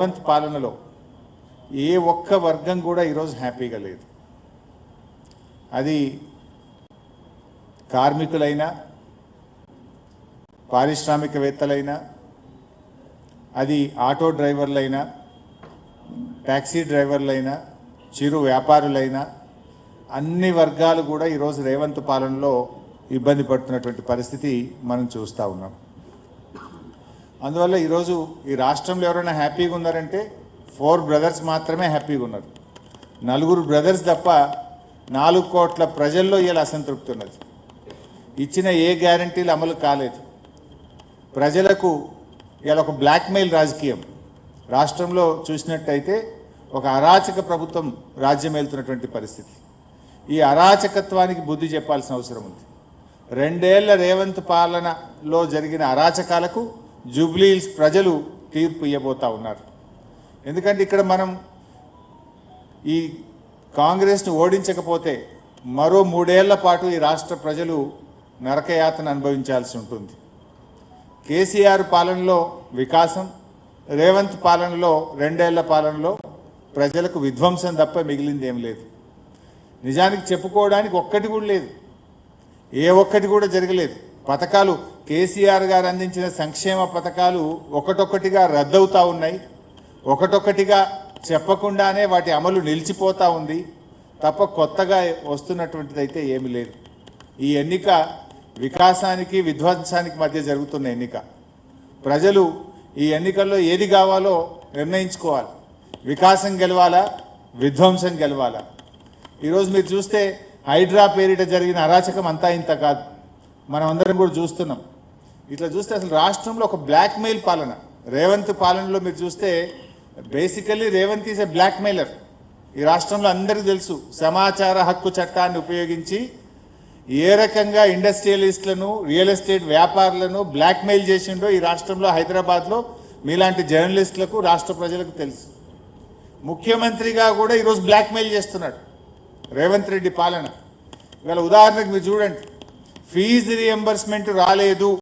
రేవంత్ పాలనలో ఏ ఒక్క వర్గం కూడా ఈరోజు హ్యాపీగా లేదు. అది కార్మికులైనా, పారిశ్రామికవేత్తలైనా, అది ఆటో డ్రైవర్లైనా, ట్యాక్సీ డ్రైవర్లైనా, చిరు వ్యాపారులైనా, అన్ని వర్గాలు కూడా ఈరోజు రేవంత్ పాలనలో ఇబ్బంది పడుతున్నటువంటి పరిస్థితి మనం చూస్తూ ఉన్నాం. అందువల్ల ఈరోజు ఈ రాష్ట్రంలో ఎవరైనా హ్యాపీగా ఉన్నారంటే 4 బ్రదర్స్ మాత్రమే హ్యాపీగా ఉన్నారు. 4 బ్రదర్స్ తప్ప 4 కోట్ల ప్రజల్లో ఇలా అసంతృప్తి ఉన్నది. ఇచ్చిన ఏ గ్యారంటీలు అమలు కాలేదు. ప్రజలకు ఇలా ఒక బ్లాక్మెయిల్ రాజకీయం రాష్ట్రంలో చూసినట్టయితే ఒక అరాచక ప్రభుత్వం రాజ్యం వెళ్తున్నటువంటి పరిస్థితి. ఈ అరాచకత్వానికి బుద్ధి చెప్పాల్సిన అవసరం ఉంది. 2 ఏళ్ల రేవంత్ పాలనలో జరిగిన అరాచకాలకు జూబ్లీహిల్స్ ప్రజలు తీర్పు ఇవ్వబోతా ఉన్నారు. ఎందుకంటే ఇక్కడ మనం ఈ కాంగ్రెస్ను ఓడించకపోతే మరో 3 ఏళ్ల పాటు ఈ రాష్ట్ర ప్రజలు నరకయాతన అనుభవించాల్సి ఉంటుంది. కేసీఆర్ పాలనలో వికాసం, రేవంత్ పాలనలో 2 ఏళ్ల పాలనలో ప్రజలకు విధ్వంసం తప్ప మిగిలింది ఏం లేదు. నిజానికి చెప్పుకోవడానికి ఒక్కటి కూడా లేదు. ఏ ఒక్కటి కూడా జరగలేదు. పథకాలు కేసీఆర్ గారు అందించిన సంక్షేమ పథకాలు ఒకటొక్కటిగా రద్దవుతూ ఉన్నాయి. ఒకటొక్కటిగా చెప్పకుండానే వాటి అమలు నిలిచిపోతూ ఉంది తప్ప కొత్తగా వస్తున్నటువంటిది అయితే ఏమీ లేదు. ఈ ఎన్నిక వికాసానికి విధ్వంసానికి మధ్య జరుగుతున్న ఎన్నిక. ప్రజలు ఈ ఎన్నికల్లో ఏది కావాలో నిర్ణయించుకోవాలి. వికాసం గెలవాలా, విధ్వంసం గెలవాలా? ఈరోజు మీరు చూస్తే హైడ్రా పేరిట జరిగిన అరాచకం అంతా ఇంత కాదు. మనం అందరం కూడా చూస్తున్నాం. ఇట్లా చూస్తే అసలు రాష్ట్రంలో ఒక బ్లాక్మెయిల్ పాలన. రేవంత్ పాలనలో మీరు చూస్తే basically Revanth is a blackmailer. ఈ రాష్ట్రంలో అందరికీ తెలుసు. సమాచార హక్కు చట్టాన్ని ఉపయోగించి ఏ రకంగా ఇండస్ట్రియలిస్టులను, రియల్ ఎస్టేట్ వ్యాపారులను బ్లాక్మెయిల్ చేసిండో ఈ రాష్ట్రంలో, హైదరాబాద్లో మీలాంటి జర్నలిస్టులకు, రాష్ట్ర ప్రజలకు తెలుసు. ముఖ్యమంత్రిగా కూడా ఈరోజు బ్లాక్మెయిల్ చేస్తున్నాడు రేవంత్ రెడ్డి పాలన. ఇవాళ ఉదాహరణకు మీరు చూడండి, ఫీజు రియంబర్స్మెంట్ రాలేదు